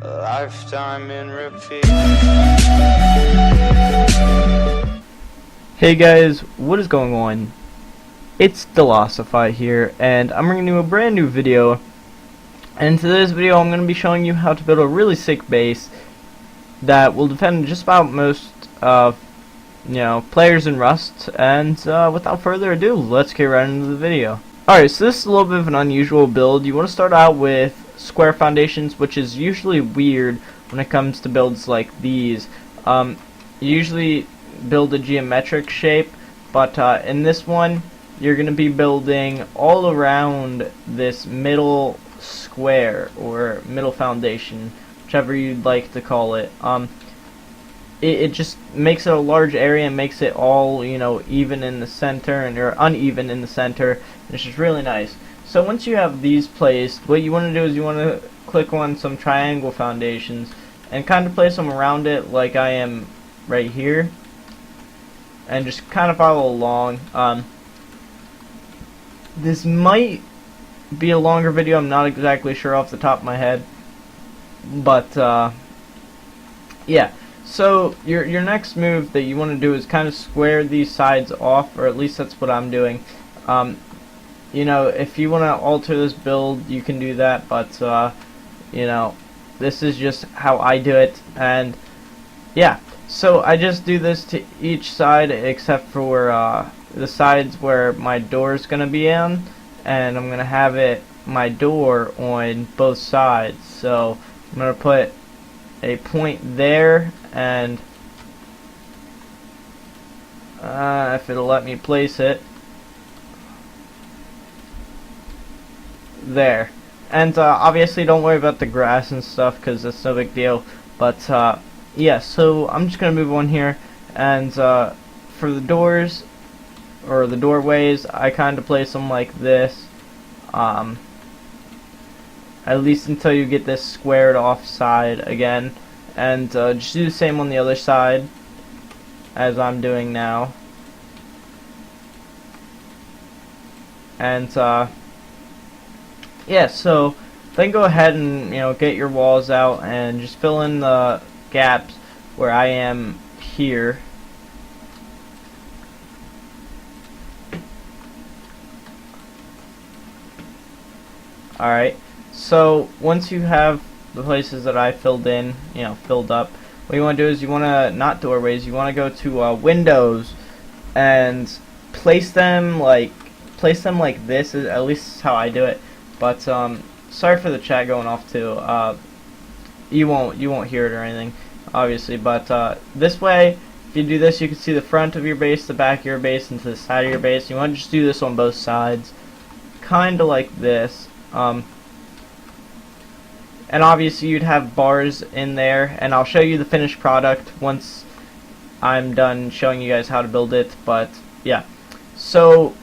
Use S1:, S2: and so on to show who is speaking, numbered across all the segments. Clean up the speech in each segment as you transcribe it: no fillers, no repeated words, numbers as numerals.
S1: A lifetime in repeat.
S2: Hey guys, what is going on? It's Delosify here, and I'm bringing you a brand new video. And in today's video, I'm going to be showing you how to build a really sick base that will defend just about most, players in Rust. And without further ado, let's get right into the video. Alright, so this is a little bit of an unusual build. You want to start out with square foundations, which is usually weird when it comes to builds like these. You usually build a geometric shape, but in this one you're going to be building all around this middle square or middle foundation, whichever you'd like to call it. It just makes it a large area and makes it all, even in the center or uneven in the center. It's just really nice. So once you have these placed, what you want to do is you want to click on some triangle foundations and kind of place them around it like I am right here, and just kind of follow along. This might be a longer video, I'm not exactly sure off the top of my head, but yeah. So your next move that you want to do is kind of square these sides off, or at least that's what I'm doing. If you want to alter this build, you can do that, but this is just how I do it. And yeah, so I just do this to each side except for the sides where my door is going to be in, and I'm going to have my door on both sides. So I'm going to put a point there, and if it'll let me place it, there. And obviously don't worry about the grass and stuff, because that's no big deal. But yeah, so I'm just gonna move on here, and for the doors or the doorways, I kind of place them like this, at least until you get this squared off side again. And just do the same on the other side as I'm doing now. And yeah, so then go ahead and get your walls out and just fill in the gaps where I am here. Alright, so once you have the places that I filled in, filled up, what you want to do is you want to, not doorways, you want to go to windows and place them like this. At least is how I do it. But sorry for the chat going off too. You won't hear it or anything, obviously. But this way, if you do this, you can see the front of your base, the back of your base, and to the side of your base. You want to just do this on both sides, kind of like this. And obviously you'd have bars in there, and I'll show you the finished product once I'm done showing you guys how to build it. But yeah, so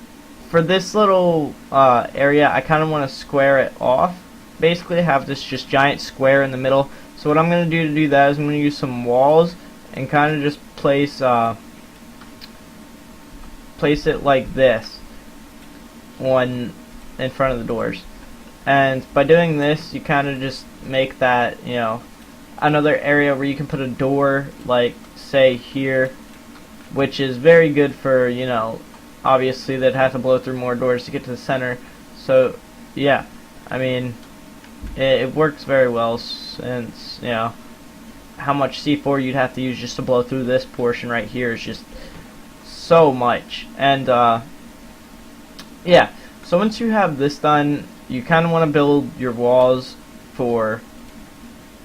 S2: for this little area, I kind of want to square it off, basically have this just giant square in the middle. So what I'm going to do that is I'm going to use some walls and kind of just place it like this in front of the doors. And by doing this, you kind of just make that, another area where you can put a door, like, say, here, which is very good for, obviously they'd have to blow through more doors to get to the center. So, yeah, I mean, it works very well, since, how much C4 you'd have to use just to blow through this portion right here is just so much. And, yeah, so once you have this done, you kind of want to build your walls for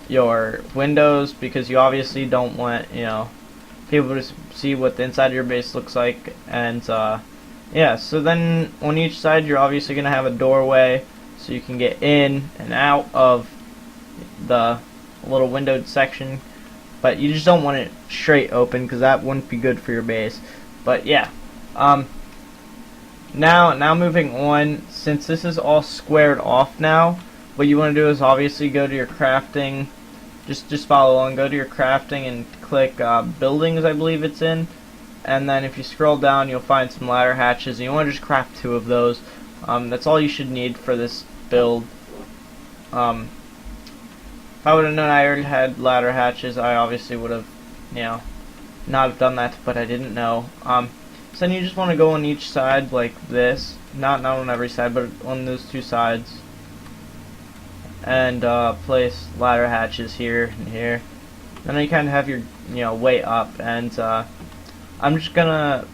S2: your windows, because you obviously don't want, people to see what the inside of your base looks like. And yeah, so then on each side you're obviously going to have a doorway so you can get in and out of the little windowed section, but you just don't want it straight open, because that wouldn't be good for your base. But yeah, now moving on, since this is all squared off now, what you want to do is obviously go to your crafting. Just follow along, go to your crafting and click buildings, I believe it's in, and then if you scroll down you'll find some ladder hatches, and you want to just craft 2 of those. That's all you should need for this build. If if I would have known I already had ladder hatches, I obviously would have, not have done that, but I didn't know. So then you just want to go on each side like this, not on every side, but on those two sides, and place ladder hatches here and here. Then you kind of have your way up, and I'm just gonna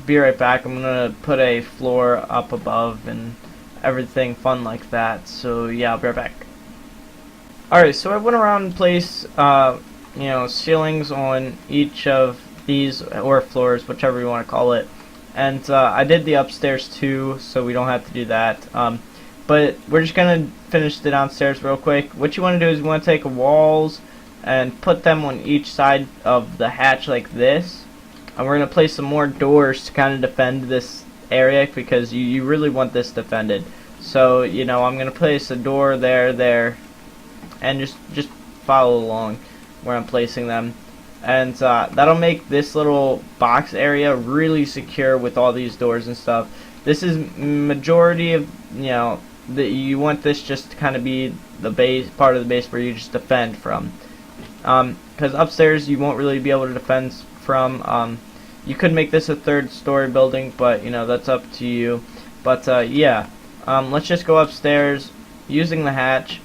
S2: be right back. I'm gonna put a floor up above and everything fun like that. So yeah, I'll be right back. Alright, so I went around and placed ceilings on each of these, or floors, whichever you want to call it. And I did the upstairs too, so we don't have to do that. But we're just gonna finish the downstairs real quick. What you want to do is you want to take walls and put them on each side of the hatch like this. And we're going to place some more doors to kind of defend this area, because you really want this defended. So, I'm going to place a door there, and just follow along where I'm placing them. And that'll make this little box area really secure with all these doors and stuff. This is majority of, you want this just to kind of be the base, part of the base where you just defend from. Because upstairs you won't really be able to defend from. You could make this a third-story building, but that's up to you. But yeah, let's just go upstairs using the hatch.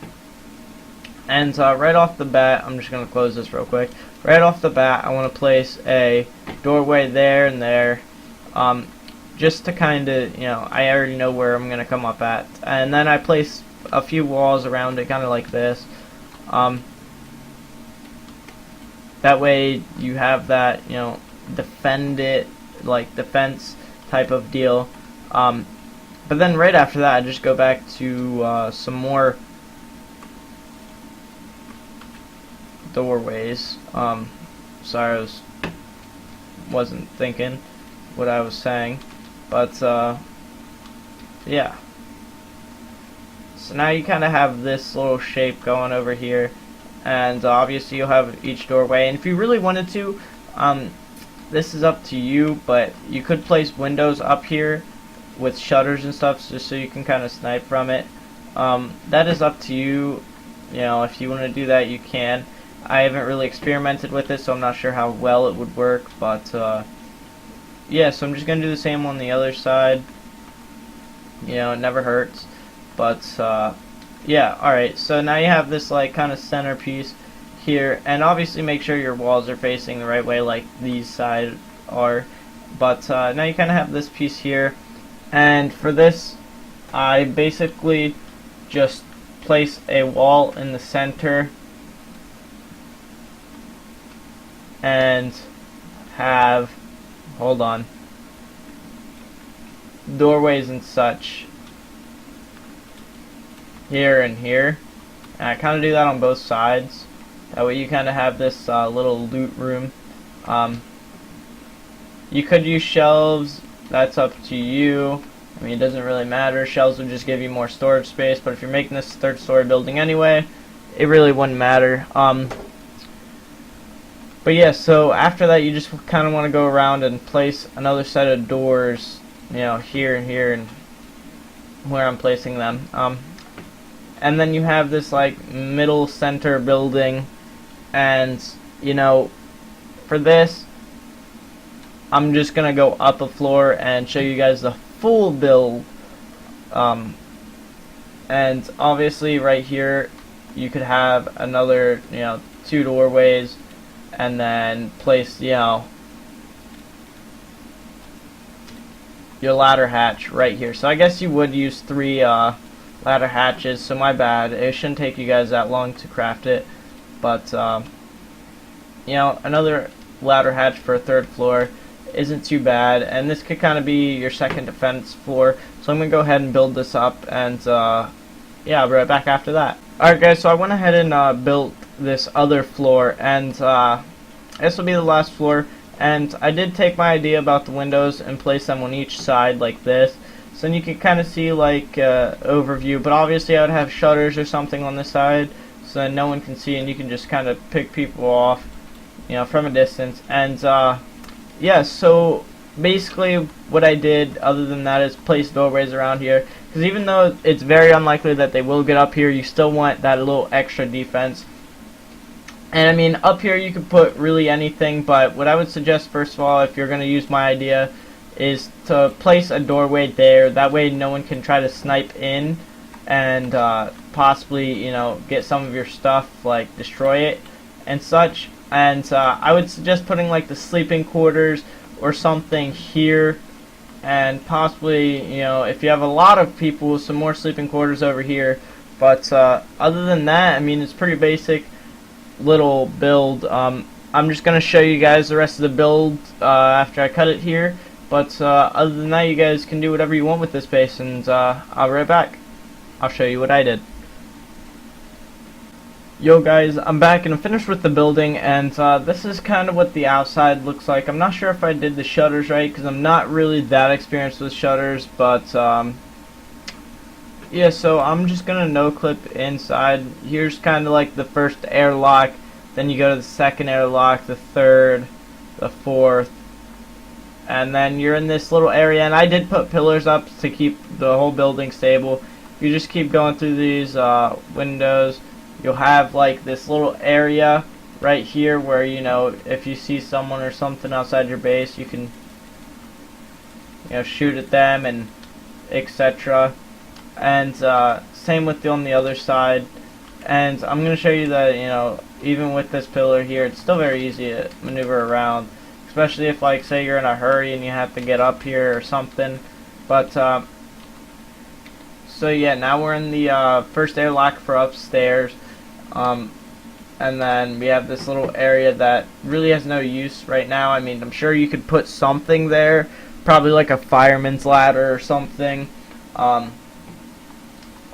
S2: And right off the bat, I'm just gonna close this real quick. Right off the bat, I want to place a doorway there and there, just to kind of, I already know where I'm gonna come up at. And then I place a few walls around it, kind of like this. That way you have that, defend it, like defense type of deal. But then right after that, I just go back to some more doorways. Sorry, I wasn't thinking what I was saying, but yeah. So now you kind of have this little shape going over here, and obviously you'll have each doorway. And if you really wanted to, this is up to you, but you could place windows up here with shutters and stuff, just so you can kind of snipe from it. That is up to you. If you want to do that, you can. I haven't really experimented with it, so I'm not sure how well it would work, but yeah, so I'm just going to do the same on the other side. It never hurts. But yeah, alright, so now you have this like kind of centerpiece here, and obviously make sure your walls are facing the right way like these sides are. But now you kind of have this piece here, and for this I basically just place a wall in the center and have, hold on, doorways and such here and here. And I kind of do that on both sides. That way you kind of have this little loot room. You could use shelves. That's up to you. I mean, it doesn't really matter. Shelves would just give you more storage space. But if you're making this third-story building anyway, it really wouldn't matter. But yeah, so after that, you just kind of want to go around and place another set of doors, here and here, and where I'm placing them. And then you have this like middle center building, and for this I'm just gonna go up a floor and show you guys the full build. And obviously right here you could have another 2 doorways, and then place your ladder hatch right here. So I guess you would use 3 ladder hatches, so my bad. It shouldn't take you guys that long to craft it, but another ladder hatch for a 3rd floor isn't too bad, and this could kind of be your second defense floor. So I'm gonna go ahead and build this up, and yeah, I'll be right back after that. Alright guys, so I went ahead and built this other floor, and this will be the last floor. And I did take my idea about the windows and place them on each side like this, so then you can kind of see like overview. But obviously I would have shutters or something on the side, so then no one can see, and you can just kind of pick people off, from a distance. And yeah, so basically what I did other than that is place doorways around here, because even though it's very unlikely that they will get up here, you still want that little extra defense. And I mean, up here you could put really anything, but what I would suggest first of all, if you're going to use my idea, is to place a doorway there. That way no one can try to snipe in and possibly, you know, get some of your stuff, like destroy it and such. And I would suggest putting like the sleeping quarters or something here, and possibly, you know, if you have a lot of people, some more sleeping quarters over here. But other than that, I mean, it's pretty basic little build. I'm just gonna show you guys the rest of the build after I cut it here, but other than that, you guys can do whatever you want with this base, and I'll be right back. I'll show you what I did. Yo guys, I'm back and I'm finished with the building, and this is kind of what the outside looks like. I'm not sure if I did the shutters right because I'm not really that experienced with shutters, but yeah, so I'm just gonna no clip inside. Here's kind of like the first airlock, then you go to the second airlock, the third, the fourth, and then you're in this little area. And I did put pillars up to keep the whole building stable. You just keep going through these windows. You'll have like this little area right here where, you know, if you see someone or something outside your base, you can, you know, shoot at them and etc. And same with on the other side. And I'm going to show you that, you know, even with this pillar here, it's still very easy to maneuver around, especially if, like, say you're in a hurry and you have to get up here or something. But so yeah, now we're in the first airlock for upstairs, and then we have this little area that really has no use right now. I mean, I'm sure you could put something there, probably like a fireman's ladder or something. But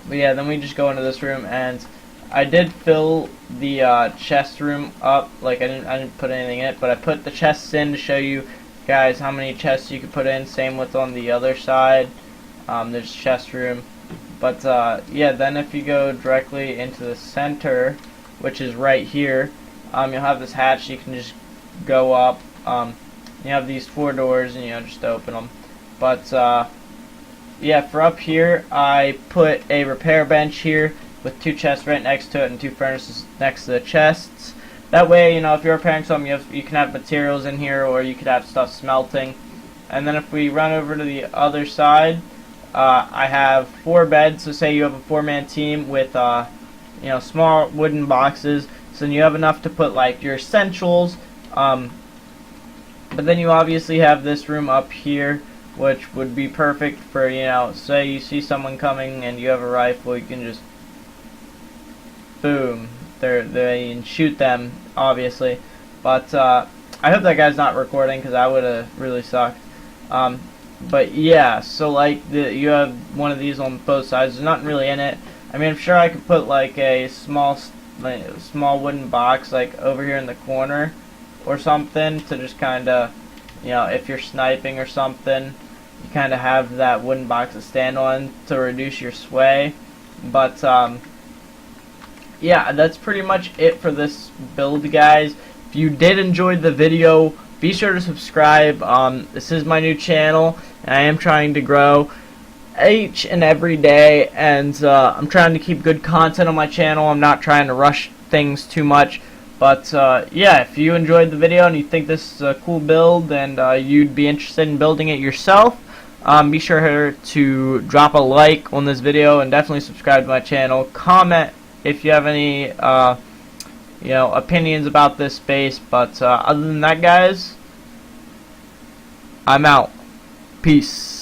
S2: yeah, then we just go into this room, and I did fill the chest room up. Like I didn't put anything in it, but I put the chests in to show you guys how many chests you could put in. Same with on the other side. There's chest room. But yeah, then if you go directly into the center, which is right here, you'll have this hatch. You can just go up. You have these 4 doors, and you know, just open them. But yeah, for up here, I put a repair bench here with 2 chests right next to it and 2 furnaces next to the chests. That way, you know, if you're repairing something, you can have materials in here, or you could have stuff smelting. And then if we run over to the other side, I have 4 beds. So say you have a 4-man team with, you know, small wooden boxes. So then you have enough to put like your essentials. But then you obviously have this room up here, which would be perfect for, you know, say you see someone coming and you have a rifle, you can just boom, they can shoot them, obviously. But I hope that guy's not recording, because I would have really sucked. But yeah, so like you have one of these on both sides. There's nothing really in it. I mean, I'm sure I could put like a small wooden box like over here in the corner or something to just kind of, you know, if you're sniping or something, you kind of have that wooden box to stand on to reduce your sway. But yeah, that's pretty much it for this build, guys. If you did enjoy the video, be sure to subscribe. This is my new channel, and I am trying to grow each and every day, and I'm trying to keep good content on my channel. I'm not trying to rush things too much. But yeah, if you enjoyed the video and you think this is a cool build and you'd be interested in building it yourself, be sure to drop a like on this video and definitely subscribe to my channel. Comment if you have any you know, opinions about this space. But other than that, guys, I'm out. Peace.